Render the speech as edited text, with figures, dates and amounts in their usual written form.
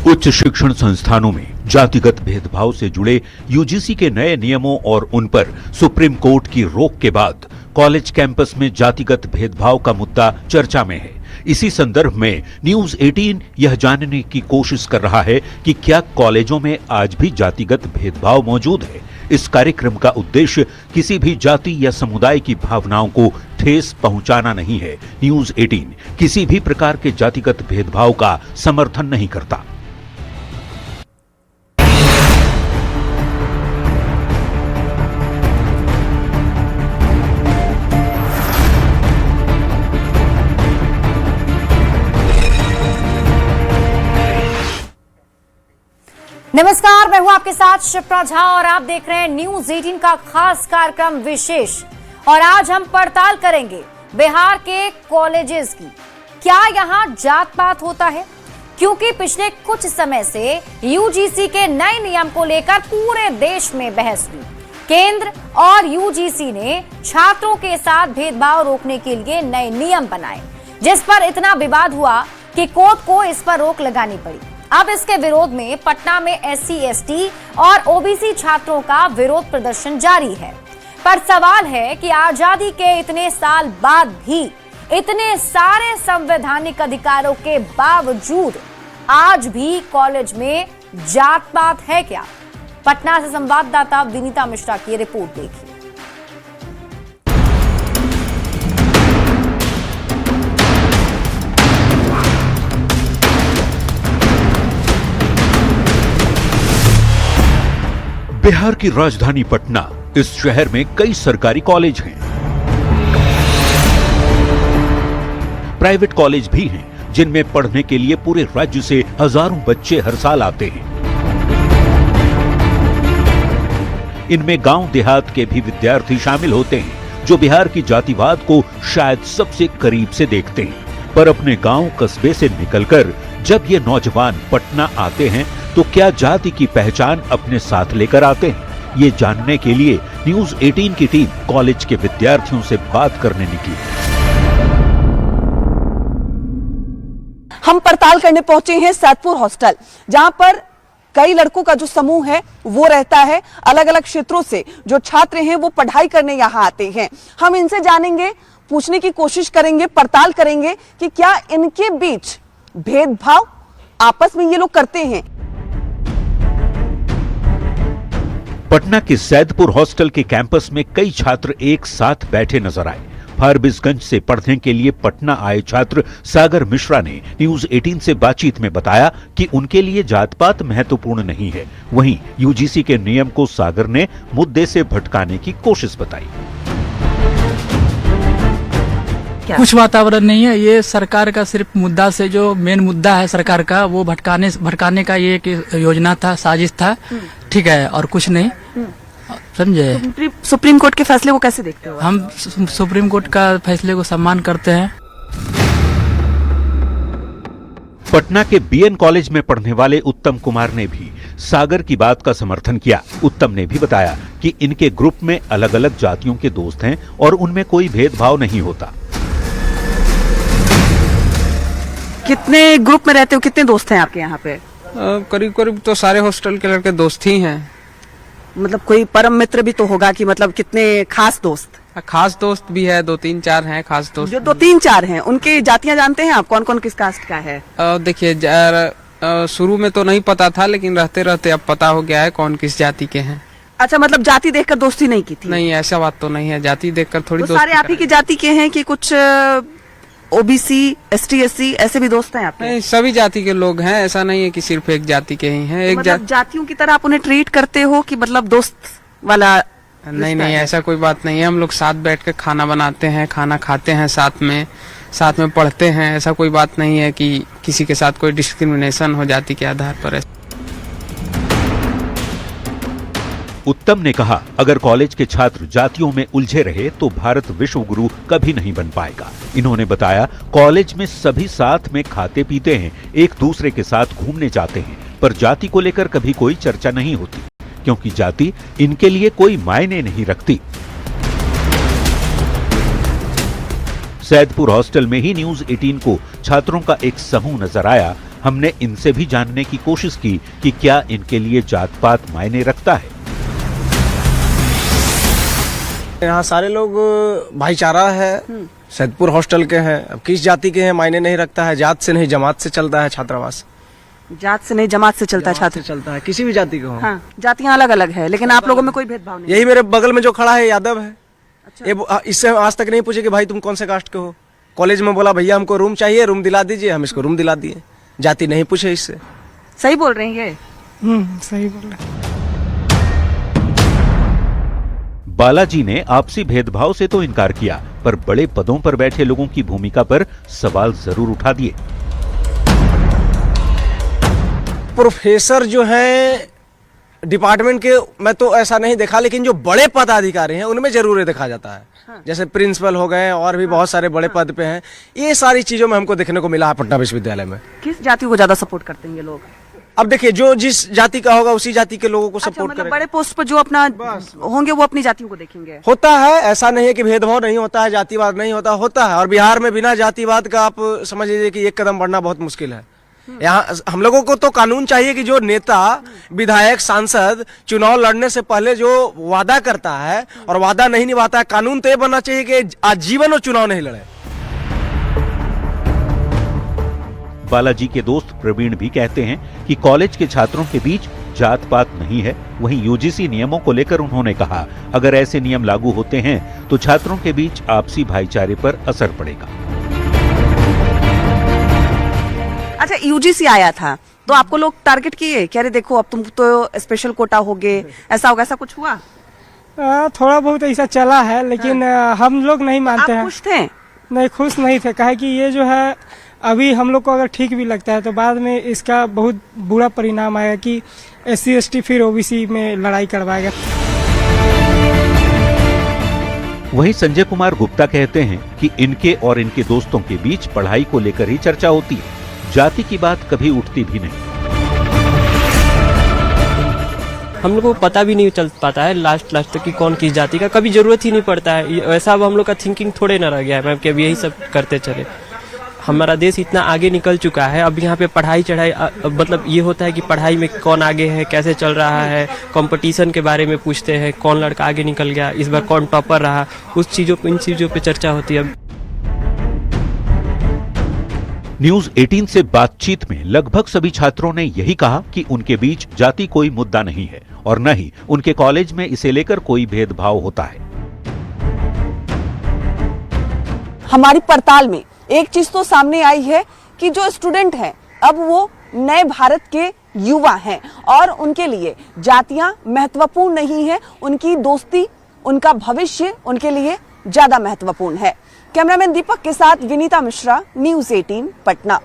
उच्च शिक्षण संस्थानों में जातिगत भेदभाव से जुड़े यूजीसी के नए नियमों और उन पर सुप्रीम कोर्ट की रोक के बाद कॉलेज कैंपस में जातिगत भेदभाव का मुद्दा चर्चा में है। इसी संदर्भ में न्यूज 18 यह जानने की कोशिश कर रहा है कि क्या कॉलेजों में आज भी जातिगत भेदभाव मौजूद है। इस कार्यक्रम का उद्देश्य किसी भी जाति या समुदाय की भावनाओं को ठेस पहुंचाना नहीं है। न्यूज 18 किसी भी प्रकार के जातिगत भेदभाव का समर्थन नहीं करता। नमस्कार, मैं हूं आपके साथ शिप्रा झा और आप देख रहे हैं न्यूज 18 का खास कार्यक्रम विशेष। और आज हम पड़ताल करेंगे बिहार के कॉलेजेस की। क्या यहां जात पात होता है? क्योंकि पिछले कुछ समय से यूजीसी के नए नियम को लेकर पूरे देश में बहस हुई। केंद्र और यूजीसी ने छात्रों के साथ भेदभाव रोकने के लिए नए नियम बनाए, जिस पर इतना विवाद हुआ कि कोर्ट को इस पर रोक लगानी पड़ी। अब इसके विरोध में पटना में एससी, एसटी और ओबीसी छात्रों का विरोध प्रदर्शन जारी है। पर सवाल है कि आजादी के इतने साल बाद भी इतने सारे संवैधानिक अधिकारों के बावजूद आज भी कॉलेज में जात पात है क्या? पटना से संवाददाता विनीता मिश्रा की रिपोर्ट देखिए। बिहार की राजधानी पटना, इस शहर में कई सरकारी कॉलेज हैं, प्राइवेट कॉलेज भी हैं, जिनमें पढ़ने के लिए पूरे राज्य से हजारों बच्चे हर साल आते हैं। इनमें गांव देहात के भी विद्यार्थी शामिल होते हैं, जो बिहार की जातिवाद को शायद सबसे करीब से देखते हैं। पर अपने गांव कस्बे से निकलकर जब ये नौजवान पटना आते हैं तो क्या जाति की पहचान अपने साथ लेकर आते हैं? ये जानने के लिए न्यूज 18 की टीम कॉलेज के विद्यार्थियों से बात करने निकली। हम पड़ताल करने पहुंचे हैं सैदपुर हॉस्टल, जहां पर कई लड़कों का जो समूह है वो रहता है। अलग अलग क्षेत्रों से जो छात्र हैं वो पढ़ाई करने यहाँ आते हैं। हम इनसे जानेंगे, पूछने की कोशिश करेंगे, पड़ताल करेंगे कि क्या इनके बीच भेदभाव आपस में ये लोग करते हैं। पटना के सैदपुर हॉस्टल के कैंपस में कई छात्र एक साथ बैठे नजर आए। फारबिसगंज से पढ़ने के लिए पटना आए छात्र सागर मिश्रा ने न्यूज 18 से बातचीत में बताया कि उनके लिए जात पात महत्वपूर्ण नहीं है। वहीं यूजीसी के नियम को सागर ने मुद्दे से भटकाने की कोशिश बताई। कुछ वातावरण नहीं है, ये सरकार का सिर्फ मुद्दा से जो मेन मुद्दा है सरकार का, वो भटकाने का ये एक योजना था, साजिश था, ठीक है, और कुछ नहीं। समझे? सुप्रीम कोर्ट के फैसले को कैसे देखते हो? हम सुप्रीम कोर्ट का फैसले को सम्मान करते हैं। पटना के बीएन कॉलेज में पढ़ने वाले उत्तम कुमार ने भी सागर की बात का समर्थन किया। उत्तम ने भी बताया कि इनके ग्रुप में अलग अलग जातियों के दोस्त हैं और उनमें कोई भेदभाव नहीं होता। कितने ग्रुप में रहते हो, कितने दोस्त हैं आपके यहाँ पे? करीब करीब तो सारे हॉस्टल के लड़के दोस्त ही हैं। मतलब कोई परम मित्र भी तो होगा कि मतलब कितने खास दोस्त? खास दोस्त भी है, 2-3-4 हैं खास दोस्त। जो 2-3-4 हैं, उनकी जातियां जानते हैं आप? कौन कौन किस कास्ट का है? देखिए, शुरू में तो नहीं पता था, लेकिन रहते रहते अब पता हो गया है कौन किस जाति के हैं। अच्छा, मतलब जाति देखकर दोस्ती नहीं की थी? नहीं, ऐसा बात तो नहीं है, जाति देखकर थोड़ी दोस्ती। सारे आप ही की जाति के हैं कि कुछ ओबीसी, एसटी, एससी ऐसे भी दोस्त हैं आपके? नहीं, सभी जाति के लोग हैं, ऐसा नहीं है कि सिर्फ एक जाति के ही हैं। मतलब जातियों की तरह आप उन्हें ट्रीट करते हो कि मतलब दोस्त वाला? नहीं, ऐसा कोई बात नहीं है। हम लोग साथ बैठ कर खाना बनाते हैं, खाना खाते हैं, साथ में पढ़ते हैं। ऐसा कोई बात नहीं है कि किसी के साथ कोई डिस्क्रिमिनेशन हो जाति के आधार पर। उत्तम ने कहा, अगर कॉलेज के छात्र जातियों में उलझे रहे तो भारत विश्व गुरु कभी नहीं बन पाएगा। इन्होंने बताया, कॉलेज में सभी साथ में खाते पीते हैं, एक दूसरे के साथ घूमने जाते हैं, पर जाति को लेकर कभी कोई चर्चा नहीं होती, क्योंकि जाति इनके लिए कोई मायने नहीं रखती। सैदपुर हॉस्टल में ही न्यूज 18 को छात्रों का एक समूह नजर आया, हमने इनसे भी जानने की कोशिश की कि क्या इनके लिए जात पात मायने रखता है। यहाँ सारे लोग भाईचारा है, सैदपुर हॉस्टल के हैं। अब किस जाति के हैं मायने नहीं रखता है, जात से नहीं जमात से चलता है छात्रावास। जात से नहीं जमात से चलता है छात्र। चलता है, किसी भी जाति के हो। हाँ, जातियां अलग अलग है, लेकिन आप लोगों में कोई भेदभाव नहीं। यही मेरे बगल में जो खड़ा है यादव है। अच्छा। इससे आज तक नहीं पूछे कि भाई तुम कौन से कास्ट के हो। कॉलेज में बोला भैया हमको रूम चाहिए, रूम दिला दीजिए, हम इसको रूम दिला दिए। जाति नहीं पूछे इससे। सही बोल रहे हैं ये? सही बोल रहे। बालाजी ने आपसी भेदभाव से तो इनकार किया, पर बड़े पदों पर बैठे लोगों की भूमिका पर सवाल जरूर उठा दिए। प्रोफेसर जो है डिपार्टमेंट के, मैं तो ऐसा नहीं देखा, लेकिन जो बड़े पदाधिकारी हैं उनमें जरूर ये देखा जाता है। हाँ। जैसे प्रिंसिपल हो गए और भी बहुत सारे बड़े पद पे हैं। ये सारी चीजों में हमको देखने को मिला है पटना विश्वविद्यालय में। किस जाति को ज्यादा सपोर्ट करते हैं ये लोग? अब देखिए, जो जिस जाति का होगा उसी जाति के लोगों को सपोर्ट मतलब बड़े पोस्ट पर जो अपना होंगे वो अपनी जातियों को देखेंगे। होता है, ऐसा नहीं है कि भेदभाव नहीं होता है, जातिवाद नहीं होता है। और बिहार में बिना जातिवाद का आप समझ लीजिए कि एक कदम बढ़ना बहुत मुश्किल है। यहाँ हम लोगों को तो कानून चाहिए कि जो नेता, विधायक, सांसद चुनाव लड़ने से पहले जो वादा करता है और वादा नहीं निभाता है, कानून तो ये बनना चाहिए कि आजीवन वो चुनाव नहीं लड़े। बालाजी के दोस्त प्रवीण भी कहते हैं कि कॉलेज के छात्रों के बीच जात पात नहीं है। वहीं यूजीसी नियमों को लेकर उन्होंने कहा, अगर ऐसे नियम लागू होते हैं तो छात्रों के बीच आपसी भाईचारे पर असर पड़ेगा। अच्छा, यूजीसी आया था तो आपको लोग टारगेट किए कि अरे देखो अब तुम तो स्पेशल कोटा होगे, ऐसा होगा, ऐसा कुछ हुआ? थोड़ा बहुत ऐसा चला है, लेकिन हम लोग नहीं मानते हैं। खुश थे? नहीं, खुश नहीं थे। कहे कि ये जो है अभी हम लोग को अगर ठीक भी लगता है तो बाद में इसका बहुत बुरा परिणाम आएगा कि SC ST फिर OBC में लड़ाई करवाएगा। वहीं संजय कुमार गुप्ता कहते हैं कि इनके और इनके दोस्तों के बीच पढ़ाई को लेकर ही चर्चा होती है, जाति की बात कभी उठती भी नहीं। हम लोग को पता भी नहीं चल पाता है लास्ट तक कि कौन किस जाति का, कभी जरूरत ही नहीं पड़ता है। वैसा अब हम लोग का थिंकिंग थोड़े ना रह गया है मैम कि अब यही सब करते चले। हमारा देश इतना आगे निकल चुका है, अब यहाँ पे पढ़ाई चढ़ाई मतलब ये होता है कि पढ़ाई में कौन आगे है, कैसे चल रहा है, कंपटीशन के बारे में पूछते हैं, कौन लड़का आगे निकल गया, इस बार कौन टॉपर रहा, उस चीज़ों इन चीज़ों पे चर्चा होती है। न्यूज 18 से बातचीत में लगभग सभी छात्रों ने यही कहा कि उनके बीच जाति कोई मुद्दा नहीं है और न ही उनके कॉलेज में इसे लेकर कोई भेदभाव होता है। हमारी पड़ताल में एक चीज तो सामने आई है कि जो स्टूडेंट हैं अब वो नए भारत के युवा हैं और उनके लिए जातियां महत्वपूर्ण नहीं है, उनकी दोस्ती, उनका भविष्य उनके लिए ज्यादा महत्वपूर्ण है। कैमरामैन दीपक के साथ विनीता मिश्रा, न्यूज़ 18 पटना।